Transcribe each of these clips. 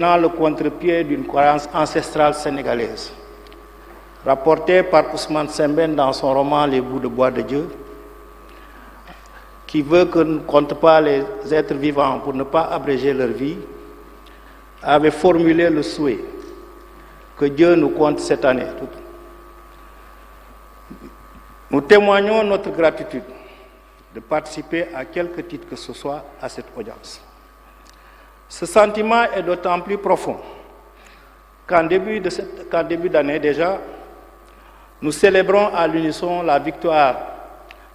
le contre-pied d'une croyance ancestrale sénégalaise. Rapporté par Ousmane Sembène dans son roman Les bouts de bois de Dieu, qui veut qu'on ne compte pas les êtres vivants pour ne pas abréger leur vie, avait formulé le souhait que Dieu nous compte cette année. Nous témoignons notre gratitude de participer à quelque titre que ce soit à cette audience. Ce sentiment est d'autant plus profond qu'en début d'année déjà, nous célébrons à l'unisson la victoire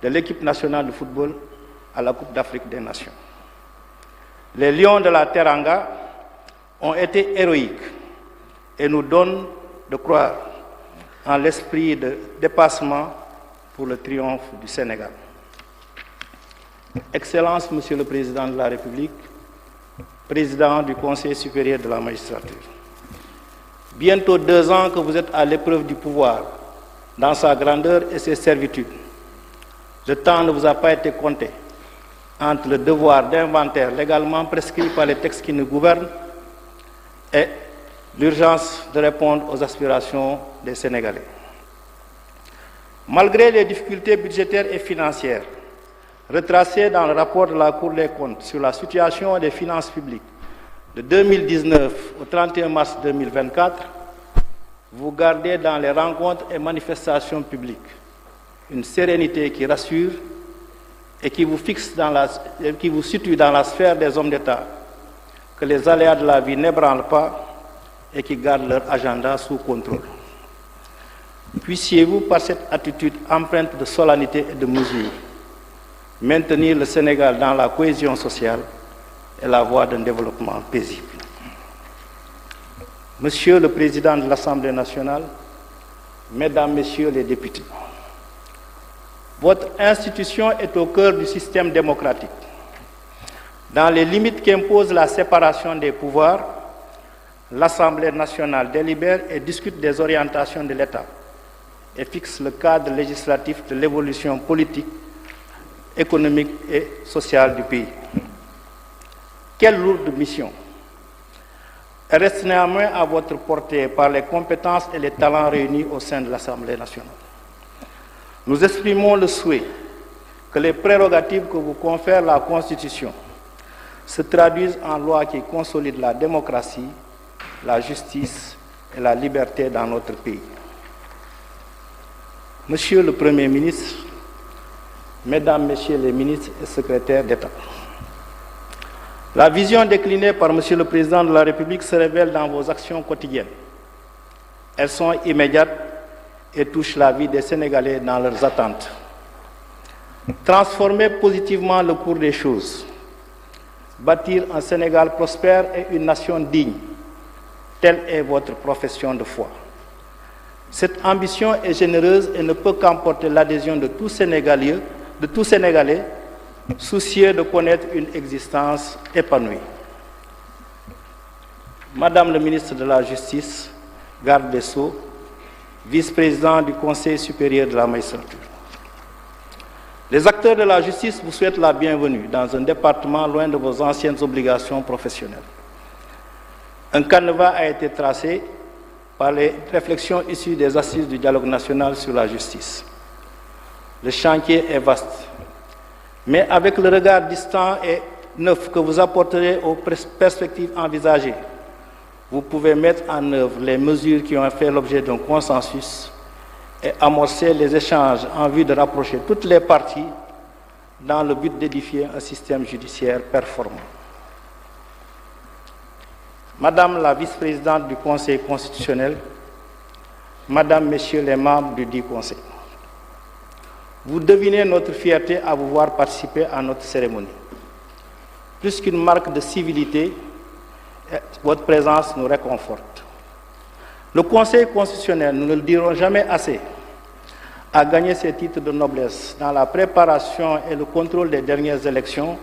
de l'équipe nationale de football à la Coupe d'Afrique des Nations. Les Lions de la Teranga ont été héroïques et nous donnent de croire en l'esprit de dépassement pour le triomphe du Sénégal. Excellence, Monsieur le Président de la République, Président du Conseil supérieur de la magistrature. Bientôt 2 ans que vous êtes à l'épreuve du pouvoir, dans sa grandeur et ses servitudes. Le temps ne vous a pas été compté entre le devoir d'inventaire légalement prescrit par les textes qui nous gouvernent et l'urgence de répondre aux aspirations des Sénégalais. Malgré les difficultés budgétaires et financières retracées dans le rapport de la Cour des comptes sur la situation des finances publiques de 2019 au 31 mars 2024, vous gardez dans les rencontres et manifestations publiques une sérénité qui rassure et qui vous situe dans la sphère des hommes d'État, que les aléas de la vie n'ébranlent pas et qui gardent leur agenda sous contrôle. Puissiez-vous, par cette attitude empreinte de solennité et de mesure, maintenir le Sénégal dans la cohésion sociale et la voie d'un développement paisible. Monsieur le Président de l'Assemblée nationale, Mesdames, Messieurs les députés, votre institution est au cœur du système démocratique. Dans les limites qu'impose la séparation des pouvoirs, l'Assemblée nationale délibère et discute des orientations de l'État et fixe le cadre législatif de l'évolution politique, économique et sociale du pays. Quelle lourde mission! Elle reste néanmoins à votre portée par les compétences et les talents réunis au sein de l'Assemblée nationale. Nous exprimons le souhait que les prérogatives que vous confère la Constitution se traduisent en lois qui consolident la démocratie, la justice et la liberté dans notre pays. Monsieur le Premier ministre, Mesdames, Messieurs les ministres et secrétaires d'État, la vision déclinée par Monsieur le Président de la République se révèle dans vos actions quotidiennes. Elles sont immédiates et touchent la vie des Sénégalais dans leurs attentes. Transformer positivement le cours des choses, bâtir un Sénégal prospère et une nation digne, telle est votre profession de foi. Cette ambition est généreuse et ne peut qu'emporter l'adhésion de tout Sénégalais, soucieux de connaître une existence épanouie. Madame le ministre de la Justice, garde des Sceaux, vice-président du Conseil supérieur de la magistrature. Les acteurs de la justice vous souhaitent la bienvenue dans un département loin de vos anciennes obligations professionnelles. Un canevas a été tracé par les réflexions issues des assises du dialogue national sur la justice. Le chantier est vaste, mais avec le regard distant et neuf que vous apporterez aux perspectives envisagées, vous pouvez mettre en œuvre les mesures qui ont fait l'objet d'un consensus et amorcer les échanges en vue de rapprocher toutes les parties dans le but d'édifier un système judiciaire performant. Madame la vice-présidente du Conseil constitutionnel, Madame, Messieurs les membres du dit Conseil, vous devinez notre fierté à vous voir participer à notre cérémonie. Plus qu'une marque de civilité, votre présence nous réconforte. Le Conseil constitutionnel, nous ne le dirons jamais assez, a gagné ses titres de noblesse dans la préparation et le contrôle des dernières élections,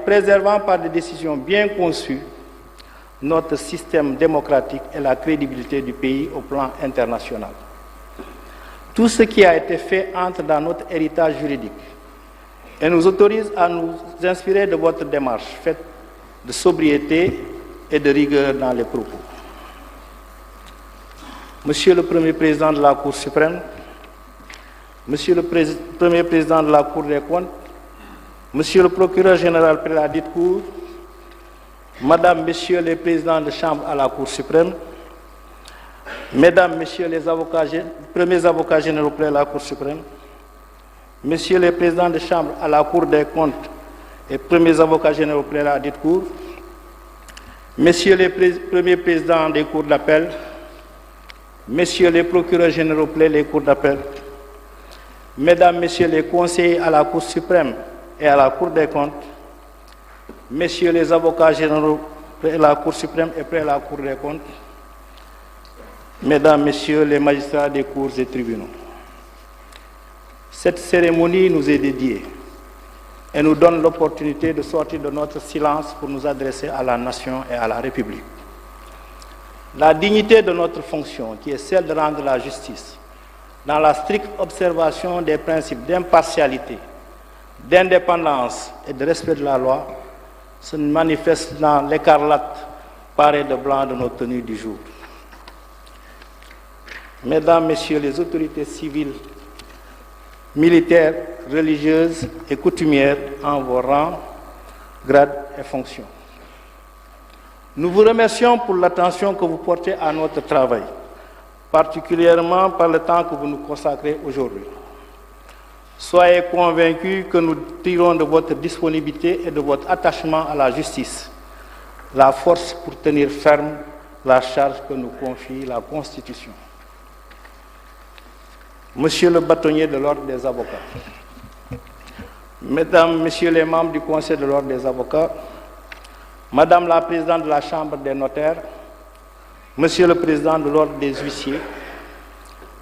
préservant par des décisions bien conçues notre système démocratique et la crédibilité du pays au plan international. Tout ce qui a été fait entre dans notre héritage juridique et nous autorise à nous inspirer de votre démarche faite de sobriété, et de rigueur dans les propos. Monsieur le Premier Président de la Cour suprême, Monsieur le Premier Président de la Cour des comptes, Monsieur le Procureur général près la dite Cour, Madame, Messieurs les Présidents de Chambre à la Cour suprême, Mesdames, Messieurs les premiers avocats généraux près la Cour suprême, Messieurs les Présidents de Chambre à la Cour des comptes et premiers avocats généraux près la dite Cour, Messieurs les premiers présidents des cours d'appel, Messieurs les procureurs généraux près les cours d'appel, Mesdames, Messieurs les conseillers à la Cour suprême et à la Cour des comptes, Messieurs les avocats généraux près la Cour suprême et près la Cour des comptes, Mesdames, Messieurs les magistrats des cours et tribunaux. Cette cérémonie nous est dédiée et nous donne l'opportunité de sortir de notre silence pour nous adresser à la nation et à la République. La dignité de notre fonction, qui est celle de rendre la justice, dans la stricte observation des principes d'impartialité, d'indépendance et de respect de la loi, se manifeste dans l'écarlate parée de blanc de nos tenues du jour. Mesdames, Messieurs les autorités civiles, militaires, religieuses et coutumières en vos rangs, grades et fonctions. Nous vous remercions pour l'attention que vous portez à notre travail, particulièrement par le temps que vous nous consacrez aujourd'hui. Soyez convaincus que nous tirons de votre disponibilité et de votre attachement à la justice la force pour tenir ferme la charge que nous confie la Constitution. Monsieur le bâtonnier de l'Ordre des avocats, Mesdames, Messieurs les membres du Conseil de l'Ordre des avocats, Madame la Présidente de la Chambre des notaires, Monsieur le Président de l'Ordre des huissiers,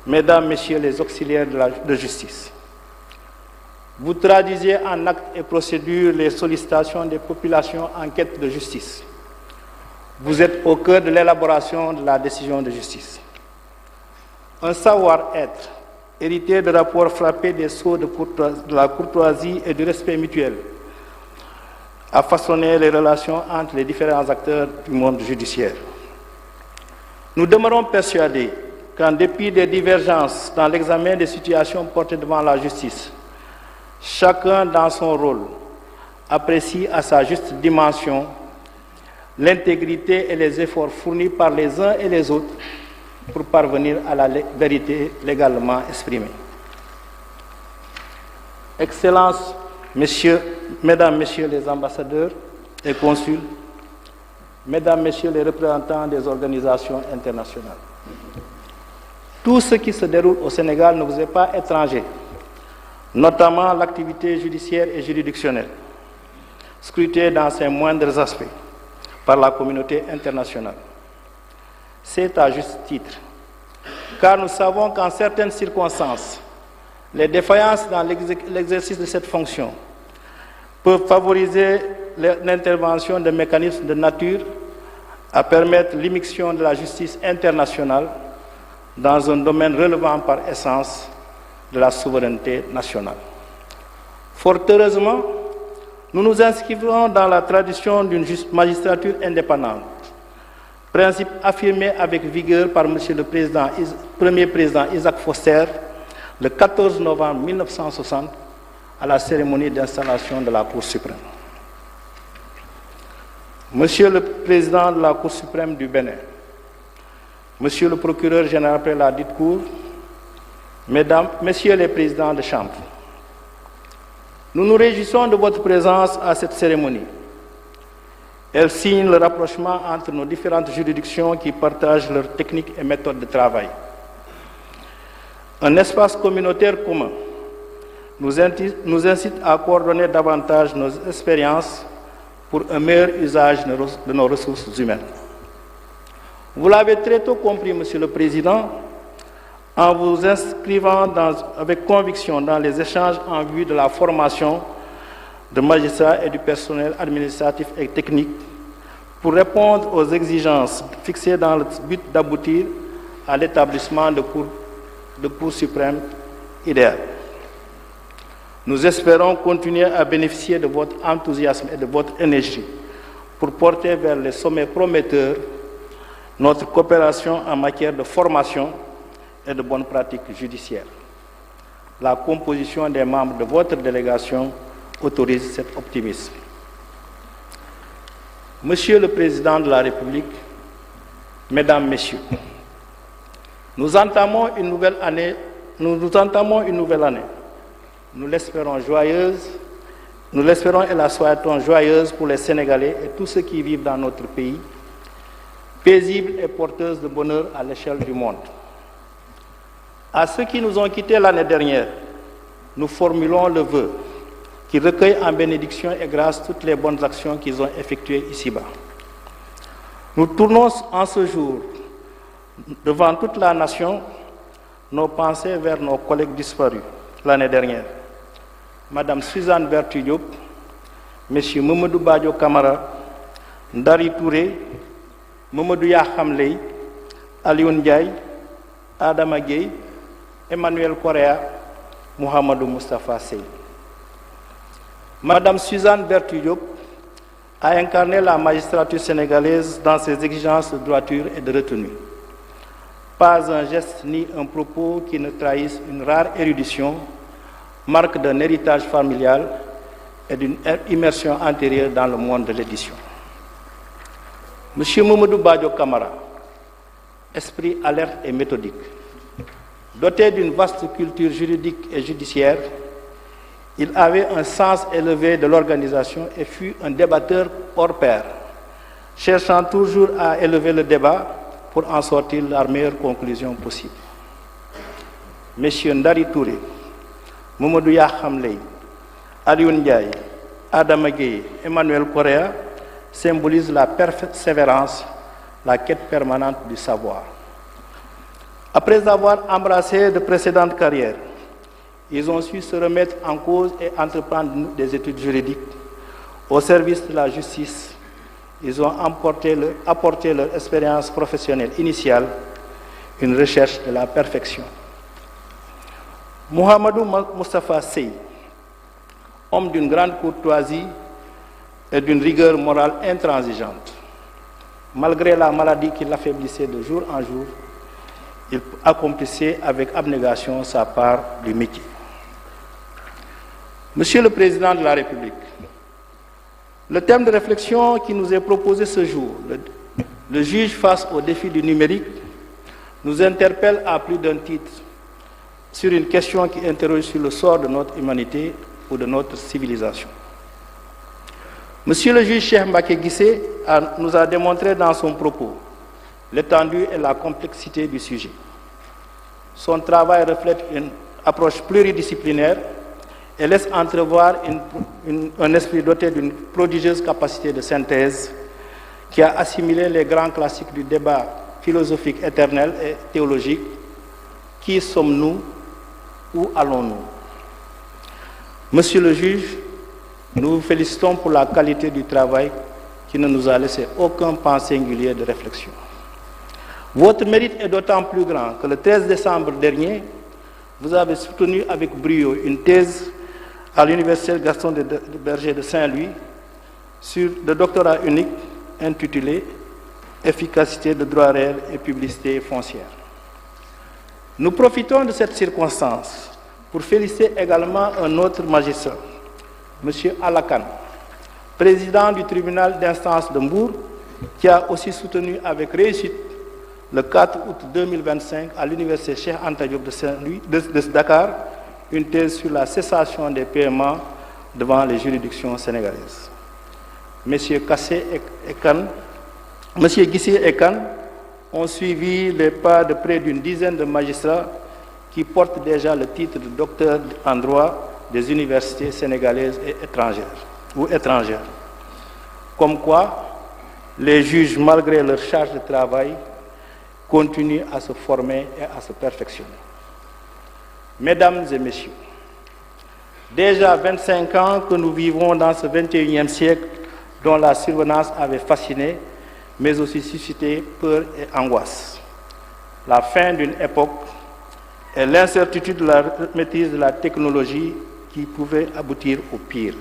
Mesdames, Messieurs les auxiliaires de justice, vous traduisez en actes et procédures les sollicitations des populations en quête de justice. Vous êtes au cœur de l'élaboration de la décision de justice. Un savoir-être hérité de rapports frappés des sceaux de la courtoisie et du respect mutuel, a façonné les relations entre les différents acteurs du monde judiciaire. Nous demeurons persuadés qu'en dépit des divergences dans l'examen des situations portées devant la justice, chacun dans son rôle apprécie à sa juste dimension l'intégrité et les efforts fournis par les uns et les autres pour parvenir à la vérité légalement exprimée. Excellences, Mesdames, Messieurs les ambassadeurs et consuls, Mesdames, Messieurs les représentants des organisations internationales, tout ce qui se déroule au Sénégal ne vous est pas étranger, notamment l'activité judiciaire et juridictionnelle, scrutée dans ses moindres aspects par la communauté internationale. C'est à juste titre, car nous savons qu'en certaines circonstances, les défaillances dans l'exercice de cette fonction peuvent favoriser l'intervention de mécanismes de nature à permettre l'immixtion de la justice internationale dans un domaine relevant par essence de la souveraineté nationale. Fort heureusement, nous nous inscrivons dans la tradition d'une magistrature indépendante, principe affirmé avec vigueur par Monsieur le Premier Président Isaac Foster le 14 novembre 1960 à la cérémonie d'installation de la Cour suprême. Monsieur le Président de la Cour suprême du Bénin, Monsieur le Procureur général près la dite Cour, Mesdames, Messieurs les Présidents de Chambre, nous nous réjouissons de votre présence à cette cérémonie. Elle signe le rapprochement entre nos différentes juridictions qui partagent leurs techniques et méthodes de travail. Un espace communautaire commun nous incite à coordonner davantage nos expériences pour un meilleur usage de nos ressources humaines. Vous l'avez très tôt compris, Monsieur le Président, en vous inscrivant avec conviction dans les échanges en vue de la formation de magistrats et du personnel administratif et technique pour répondre aux exigences fixées dans le but d'aboutir à l'établissement de cours suprêmes idéales. Nous espérons continuer à bénéficier de votre enthousiasme et de votre énergie pour porter vers les sommets prometteurs notre coopération en matière de formation et de bonnes pratiques judiciaires. La composition des membres de votre délégation autorise cet optimisme. Monsieur le Président de la République, Mesdames, Messieurs, nous entamons une nouvelle année. Nous l'espérons joyeuse. Nous l'espérons et la souhaitons joyeuse pour les Sénégalais et tous ceux qui vivent dans notre pays, paisible et porteuse de bonheur à l'échelle du monde. À ceux qui nous ont quittés l'année dernière, nous formulons le vœu qui recueille en bénédiction et grâce toutes les bonnes actions qu'ils ont effectuées ici-bas. Nous tournons en ce jour, devant toute la nation, nos pensées vers nos collègues disparus l'année dernière. Madame Suzanne Berthe Diop, Monsieur Mamadou Badio Camara, Ndari Touré, Mamadou Yaham Ley, Alioune Ndiaye, Adama Gueye, Emmanuel Correa, Mohamedou Moustapha Sey. Madame Suzanne Berthe Diop a incarné la magistrature sénégalaise dans ses exigences de droiture et de retenue. Pas un geste ni un propos qui ne trahissent une rare érudition, marque d'un héritage familial et d'une immersion antérieure dans le monde de l'édition. Monsieur Mamadou Badio Camara, esprit alerte et méthodique, doté d'une vaste culture juridique et judiciaire, il avait un sens élevé de l'organisation et fut un débatteur hors pair, cherchant toujours à élever le débat pour en sortir la meilleure conclusion possible. Messieurs Ndari Touré, Mamadou Yaham Ley, Alioune Ndiaye, Adama Gueye, Emmanuel Correa symbolisent la persévérance, la quête permanente du savoir. Après avoir embrassé de précédentes carrières, ils ont su se remettre en cause et entreprendre des études juridiques au service de la justice. Ils ont apporté leur expérience professionnelle initiale, une recherche de la perfection. Mohamedou Moustapha Sey, homme d'une grande courtoisie et d'une rigueur morale intransigeante. Malgré la maladie qui l'affaiblissait de jour en jour, il accomplissait avec abnégation sa part du métier. Monsieur le Président de la République, le thème de réflexion qui nous est proposé ce jour, le juge face au défi du numérique, nous interpelle à plus d'un titre sur une question qui interroge sur le sort de notre humanité ou de notre civilisation. Monsieur le juge Cheikh Mbacké Guissé nous a démontré dans son propos l'étendue et la complexité du sujet. Son travail reflète une approche pluridisciplinaire et laisse entrevoir un esprit doté d'une prodigieuse capacité de synthèse qui a assimilé les grands classiques du débat philosophique éternel et théologique. Qui sommes-nous? Où allons-nous? Monsieur le juge, nous vous félicitons pour la qualité du travail qui ne nous a laissé aucun pan singulier de réflexion. Votre mérite est d'autant plus grand que le 13 décembre dernier, vous avez soutenu avec brio une thèse à l'Université Gaston de Berger de Saint-Louis sur le doctorat unique intitulé « Efficacité de droit réel et publicité foncière ». Nous profitons de cette circonstance pour féliciter également un autre magistrat, M. Alakan, président du tribunal d'instance de Mbour, qui a aussi soutenu avec réussite le 4 août 2025 à l'université Cheikh Anta Diop de Dakar, une thèse sur la cessation des paiements devant les juridictions sénégalaises. Messieurs Guissé et Kane ont suivi les pas de près d'une dizaine de magistrats qui portent déjà le titre de docteur en droit des universités sénégalaises et étrangères. Comme quoi, les juges, malgré leur charge de travail, continuent à se former et à se perfectionner. Mesdames et messieurs, déjà 25 ans que nous vivons dans ce 21e siècle dont la survenance avait fasciné, mais aussi suscité peur et angoisse. La fin d'une époque et l'incertitude de la maîtrise de la technologie qui pouvait aboutir au pire.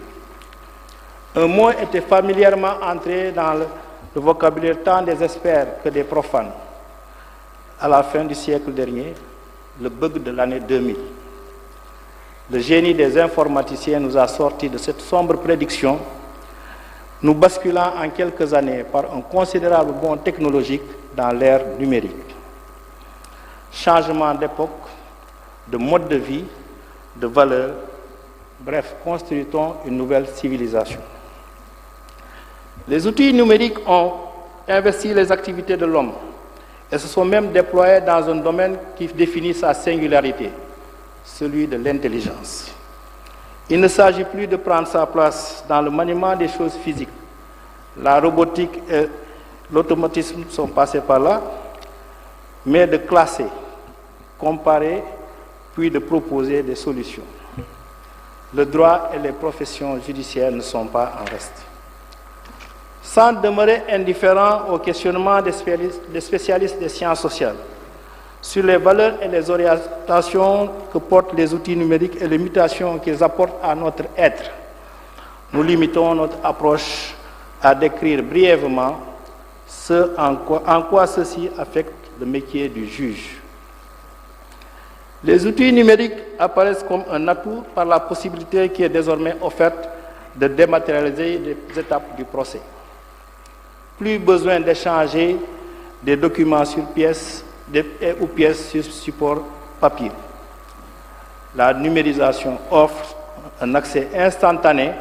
Un mot était familièrement entré dans le vocabulaire tant des experts que des profanes. À la fin du siècle dernier, le bug de l'année 2000. Le génie des informaticiens nous a sortis de cette sombre prédiction, nous basculant en quelques années par un considérable bond technologique dans l'ère numérique. Changement d'époque, de mode de vie, de valeurs, bref, construit-on une nouvelle civilisation. Les outils numériques ont investi les activités de l'homme et se sont même déployés dans un domaine qui définit sa singularité, celui de l'intelligence. Il ne s'agit plus de prendre sa place dans le maniement des choses physiques. La robotique et l'automatisme sont passés par là, mais de classer, comparer, puis de proposer des solutions. Le droit et les professions judiciaires ne sont pas en reste. Sans demeurer indifférent au questionnement des spécialistes des sciences sociales sur les valeurs et les orientations que portent les outils numériques et les mutations qu'ils apportent à notre être, nous limitons notre approche à décrire brièvement en quoi ceci affecte le métier du juge. Les outils numériques apparaissent comme un atout par la possibilité qui est désormais offerte de dématérialiser les étapes du procès. Plus besoin d'échanger des documents sur pièces ou pièces sur support papier. La numérisation offre un accès instantané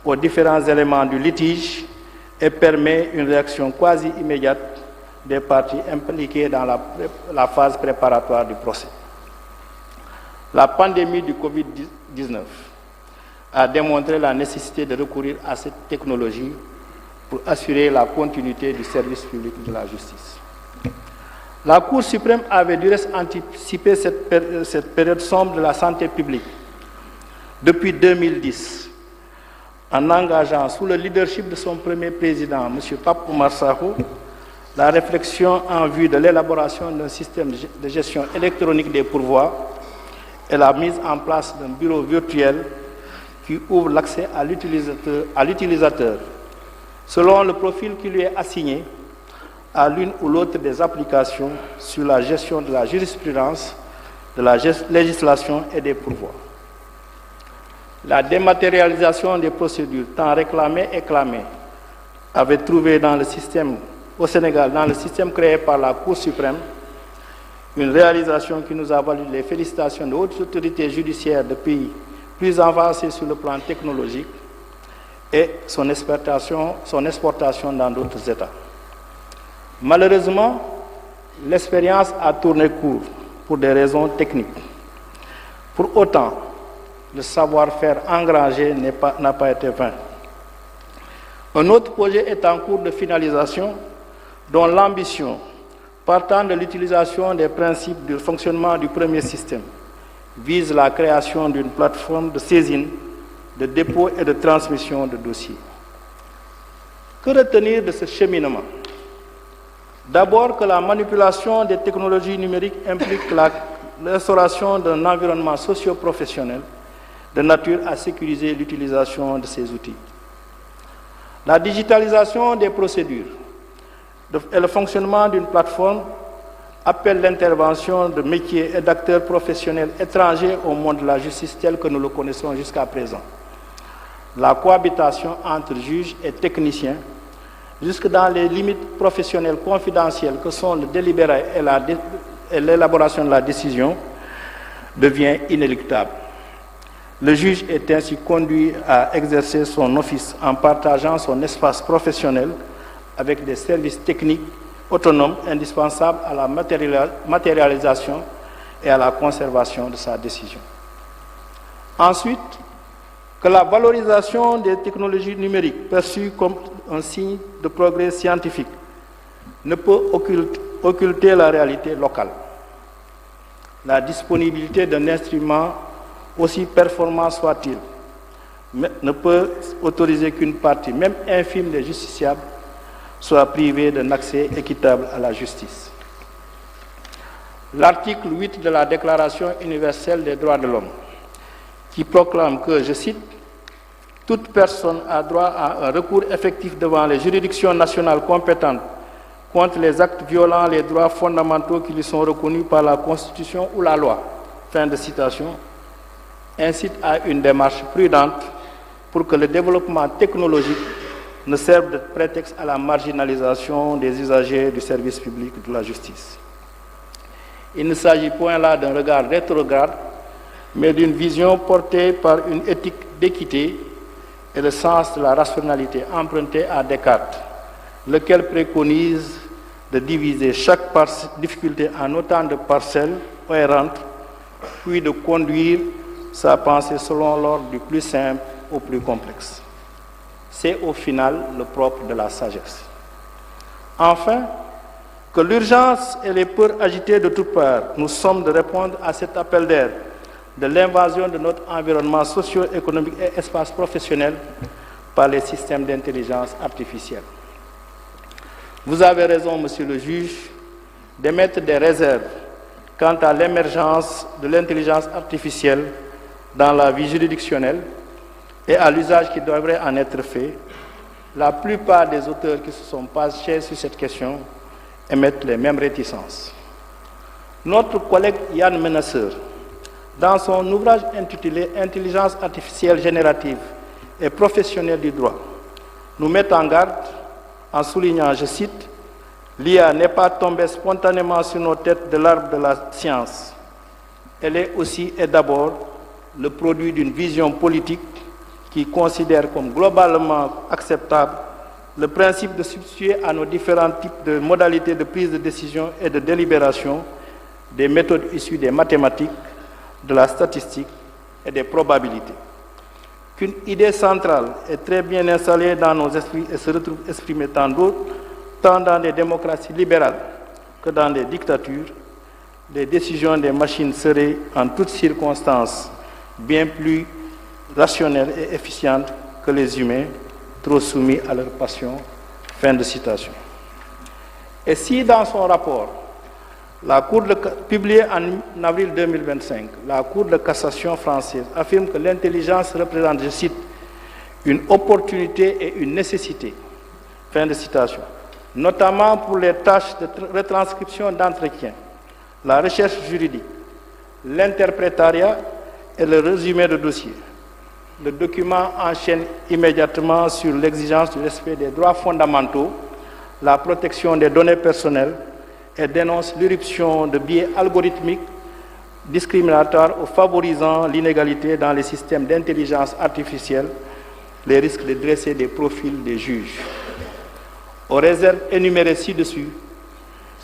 aux différents éléments du litige et permet une réaction quasi immédiate des parties impliquées dans la phase préparatoire du procès. La pandémie du Covid-19 a démontré la nécessité de recourir à cette technologie pour assurer la continuité du service public de la justice. La Cour suprême avait du reste anticipé cette période sombre de la santé publique depuis 2010, en engageant sous le leadership de son premier président, M. Pape Oumar Sarr, la réflexion en vue de l'élaboration d'un système de gestion électronique des pourvois et la mise en place d'un bureau virtuel qui ouvre l'accès à l'utilisateur selon le profil qui lui est assigné à l'une ou l'autre des applications sur la gestion de la jurisprudence, de la législation et des pourvois. La dématérialisation des procédures tant réclamées et clamées avait trouvé dans le système, au Sénégal, dans le système créé par la Cour suprême, une réalisation qui nous a valu les félicitations de hautes autorités judiciaires de pays plus avancés sur le plan technologique et son exportation dans d'autres États. Malheureusement, l'expérience a tourné court pour des raisons techniques. Pour autant, le savoir-faire engrangé n'a pas été vain. Un autre projet est en cours de finalisation dont l'ambition, partant de l'utilisation des principes du fonctionnement du premier système, vise la création d'une plateforme de saisine, de dépôt et de transmission de dossiers. Que retenir de ce cheminement? D'abord que la manipulation des technologies numériques implique l'instauration d'un environnement socio-professionnel de nature à sécuriser l'utilisation de ces outils. La digitalisation des procédures et le fonctionnement d'une plateforme appelle l'intervention de métiers et d'acteurs professionnels étrangers au monde de la justice tel que nous le connaissons jusqu'à présent. La cohabitation entre juges et techniciens, jusque dans les limites professionnelles confidentielles que sont le délibéré et l'élaboration de la décision, devient inéluctable. Le juge est ainsi conduit à exercer son office en partageant son espace professionnel avec des services techniques autonomes indispensables à la matérialisation et à la conservation de sa décision. Ensuite, que la valorisation des technologies numériques perçues comme un signe de progrès scientifique ne peut occulter la réalité locale. La disponibilité d'un instrument, aussi performant soit-il, ne peut autoriser qu'une partie, même infime des justiciables, soit privée d'un accès équitable à la justice. L'article 8 de la Déclaration universelle des droits de l'homme, qui proclame que, je cite, « Toute personne a droit à un recours effectif devant les juridictions nationales compétentes contre les actes violant les droits fondamentaux qui lui sont reconnus par la Constitution ou la loi. Fin de citation. Incite à une démarche prudente pour que le développement technologique ne serve de prétexte à la marginalisation des usagers du service public de la justice. Il ne s'agit point là d'un regard rétrograde, mais d'une vision portée par une éthique d'équité et le sens de la rationalité emprunté à Descartes, lequel préconise de diviser chaque difficulté en autant de parcelles cohérentes, puis de conduire sa pensée selon l'ordre du plus simple au plus complexe. C'est au final le propre de la sagesse. Enfin, que l'urgence et les peurs agitées de toutes parts nous sommes de répondre à cet appel d'air de l'invasion de notre environnement socio-économique et espace professionnel par les systèmes d'intelligence artificielle. Vous avez raison, monsieur le juge, d'émettre des réserves quant à l'émergence de l'intelligence artificielle dans la vie juridictionnelle et à l'usage qui devrait en être fait. La plupart des auteurs qui se sont penchés sur cette question émettent les mêmes réticences. Notre collègue Yann Menasseur, dans son ouvrage intitulé « Intelligence artificielle générative et professionnelle du droit », nous met en garde en soulignant, je cite, « L'IA n'est pas tombée spontanément sur nos têtes de l'arbre de la science. Elle est aussi et d'abord le produit d'une vision politique qui considère comme globalement acceptable le principe de substituer à nos différents types de modalités de prise de décision et de délibération des méthodes issues des mathématiques, de la statistique et des probabilités. Qu'une idée centrale est très bien installée dans nos esprits et se retrouve exprimée tant dans des démocraties libérales que dans des dictatures, les décisions des machines seraient en toutes circonstances bien plus rationnelles et efficientes que les humains, trop soumis à leur passion. Fin de citation. Et si dans son rapport, publié en avril 2025, la Cour de cassation française affirme que l'intelligence représente, je cite, une opportunité et une nécessité, fin de citation, notamment pour les tâches de retranscription d'entretien, la recherche juridique, l'interprétariat et le résumé de dossier. Le document enchaîne immédiatement sur l'exigence du respect des droits fondamentaux, la protection des données personnelles et dénonce l'irruption de biais algorithmiques discriminatoires ou favorisant l'inégalité dans les systèmes d'intelligence artificielle, les risques de dresser des profils des juges. Aux réserves énumérées ci-dessus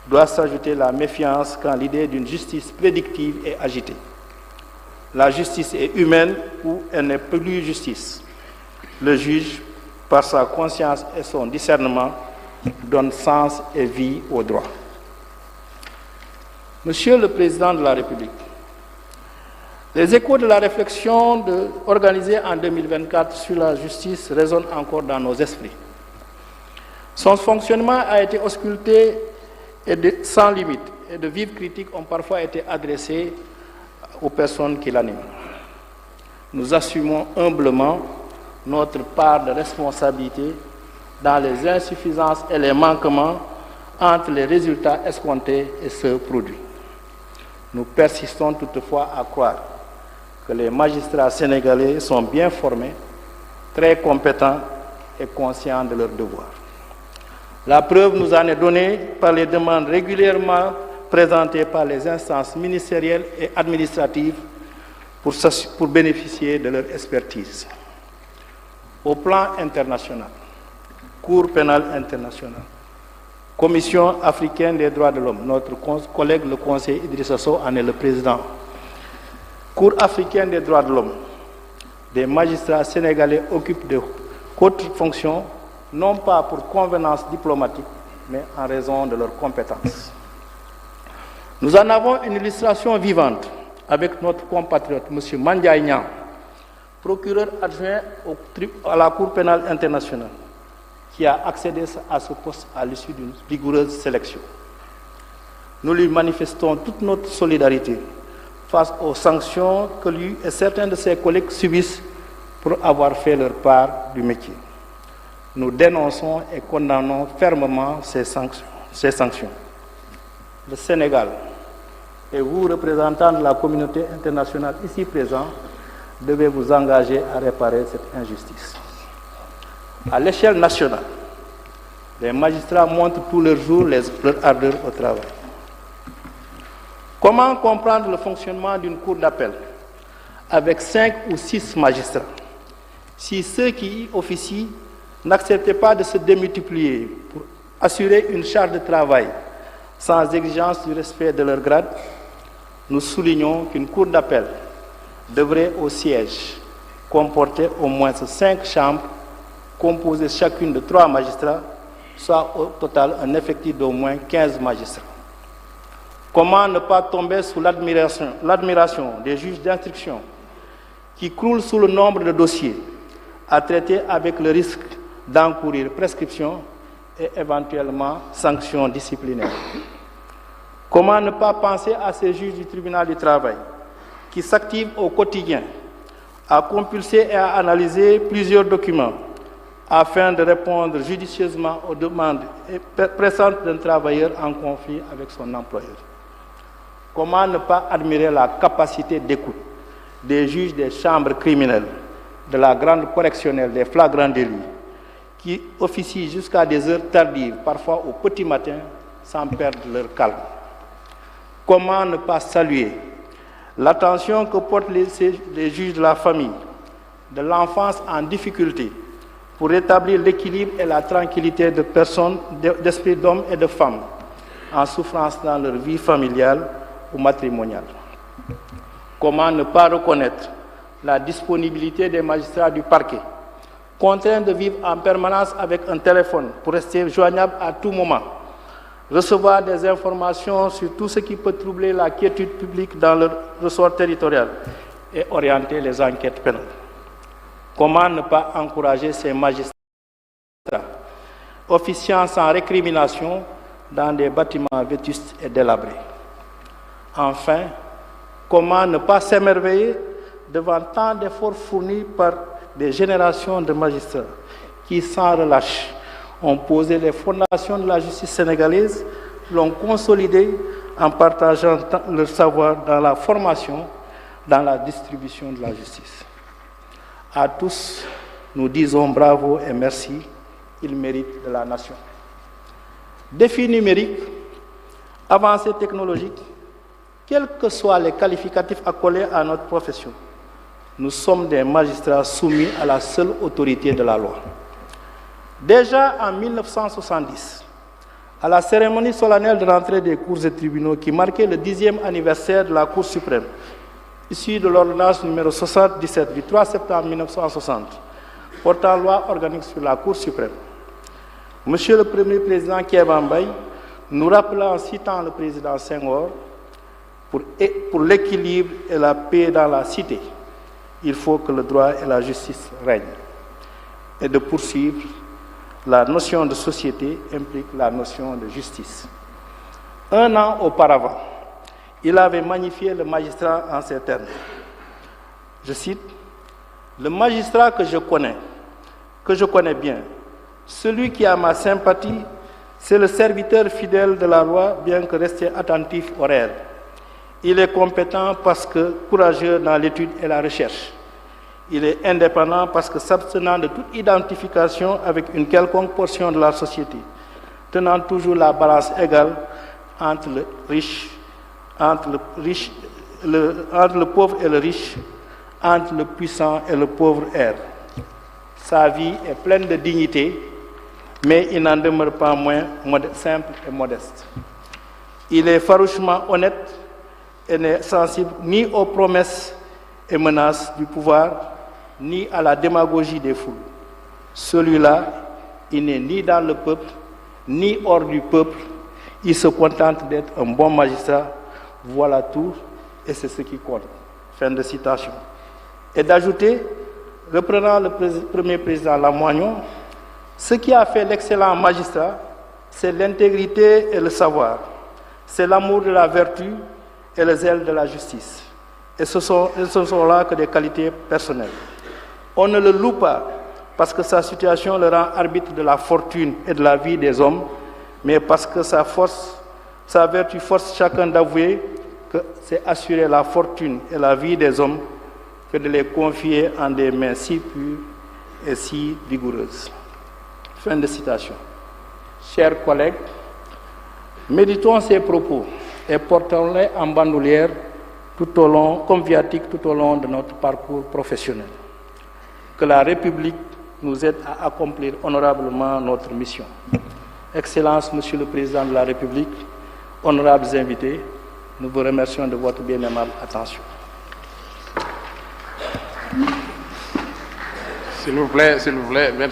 doit s'ajouter la méfiance quand l'idée d'une justice prédictive est agitée. La justice est humaine ou elle n'est plus justice. Le juge, par sa conscience et son discernement, donne sens et vie au droit. Monsieur le Président de la République, les échos de la réflexion organisée en 2024 sur la justice résonnent encore dans nos esprits. Son fonctionnement a été ausculté et sans limite, et de vives critiques ont parfois été adressées aux personnes qui l'animent. Nous assumons humblement notre part de responsabilité dans les insuffisances et les manquements entre les résultats escomptés et ceux produits. Nous persistons toutefois à croire que les magistrats sénégalais sont bien formés, très compétents et conscients de leurs devoirs. La preuve nous en est donnée par les demandes régulièrement présentées par les instances ministérielles et administratives pour bénéficier de leur expertise. Au plan international, Cour pénale internationale, Commission africaine des droits de l'homme, notre collègue le conseiller Idrissa Sow en est le président. Cour africaine des droits de l'homme, des magistrats sénégalais occupent de hautes fonctions, non pas pour convenance diplomatique, mais en raison de leurs compétences. Nous en avons une illustration vivante avec notre compatriote, M. Mandiaye Niang, procureur adjoint à la Cour pénale internationale, qui a accédé à ce poste à l'issue d'une rigoureuse sélection. Nous lui manifestons toute notre solidarité face aux sanctions que lui et certains de ses collègues subissent pour avoir fait leur part du métier. Nous dénonçons et condamnons fermement ces sanctions. Le Sénégal et vous, représentants de la communauté internationale ici présents, devez vous engager à réparer cette injustice. À l'échelle nationale, les magistrats montrent tous leurs jours leur ardeur au travail. Comment comprendre le fonctionnement d'une cour d'appel avec 5 ou 6 magistrats si ceux qui y officient n'acceptaient pas de se démultiplier pour assurer une charge de travail sans exigence du respect de leur grade? Nous soulignons qu'une cour d'appel devrait au siège comporter au moins 5 chambres composées chacune de 3 magistrats, soit au total un effectif d'au moins 15 magistrats. Comment ne pas tomber sous l'admiration des juges d'instruction qui croulent sous le nombre de dossiers à traiter avec le risque d'encourir prescription et éventuellement sanctions disciplinaires? Comment ne pas penser à ces juges du tribunal du travail qui s'activent au quotidien à compulser et à analyser plusieurs documents afin de répondre judicieusement aux demandes pressantes d'un travailleur en conflit avec son employeur? Comment ne pas admirer la capacité d'écoute des juges des chambres criminelles, de la grande correctionnelle des flagrants délits, qui officient jusqu'à des heures tardives, parfois au petit matin, sans perdre leur calme? Comment ne pas saluer l'attention que portent les juges de la famille, de l'enfance en difficulté, pour rétablir l'équilibre et la tranquillité de personnes, d'esprit d'hommes et de femmes, en souffrance dans leur vie familiale ou matrimoniale? Comment ne pas reconnaître la disponibilité des magistrats du parquet, contraints de vivre en permanence avec un téléphone pour rester joignables à tout moment, recevoir des informations sur tout ce qui peut troubler la quiétude publique dans leur ressort territorial et orienter les enquêtes pénales? Comment ne pas encourager ces magistrats officiant sans récrimination dans des bâtiments vétustes et délabrés? Enfin, comment ne pas s'émerveiller devant tant d'efforts fournis par des générations de magistrats qui, sans relâche, ont posé les fondations de la justice sénégalaise, l'ont consolidée en partageant leur savoir dans la formation, dans la distribution de la justice. À tous, nous disons bravo et merci, ils méritent de la nation. Défis numériques, avancées technologiques, quels que soient les qualificatifs accolés à notre profession, nous sommes des magistrats soumis à la seule autorité de la loi. Déjà en 1970, à la cérémonie solennelle de rentrée des cours et tribunaux qui marquait le 10e anniversaire de la Cour suprême, issue de l'ordonnance numéro 77 du 3 septembre 1960, portant loi organique sur la Cour suprême, Monsieur le Premier président Kéba Mbaye nous rappela en citant le président Senghor, pour l'équilibre et la paix dans la cité, il faut que le droit et la justice règnent. Et de poursuivre, la notion de société implique la notion de justice. 1 an auparavant, il avait magnifié le magistrat en ces termes. Je cite, « Le magistrat que je connais bien, celui qui a ma sympathie, c'est le serviteur fidèle de la loi, bien que resté attentif au réel. Il est compétent parce que courageux dans l'étude et la recherche. Il est indépendant parce que s'abstenant de toute identification avec une quelconque portion de la société, tenant toujours la balance égale entre le pauvre et le riche, entre le puissant et le pauvre air. Sa vie est pleine de dignité, mais il n'en demeure pas moins simple et modeste. Il est farouchement honnête et n'est sensible ni aux promesses et menaces du pouvoir, ni à la démagogie des foules. Celui-là, il n'est ni dans le peuple, ni hors du peuple. Il se contente d'être un bon magistrat. Voilà tout, et c'est ce qui compte. » Fin de citation. Et d'ajouter, reprenant le premier président Lamoignon, ce qui a fait l'excellent magistrat, c'est l'intégrité et le savoir, c'est l'amour de la vertu et le zèle de la justice. Et ce sont là que des qualités personnelles. On ne le loue pas parce que sa situation le rend arbitre de la fortune et de la vie des hommes, mais parce que sa vertu force chacun d'avouer que c'est assurer la fortune et la vie des hommes que de les confier en des mains si pures et si vigoureuses. Fin de citation. Chers collègues, méditons ces propos et portons-les en bandoulière comme viatique tout au long de notre parcours professionnel. Que la République nous aide à accomplir honorablement notre mission. Excellences, Monsieur le Président de la République, honorables invités, nous vous remercions de votre bien aimable attention. S'il vous plaît, merci.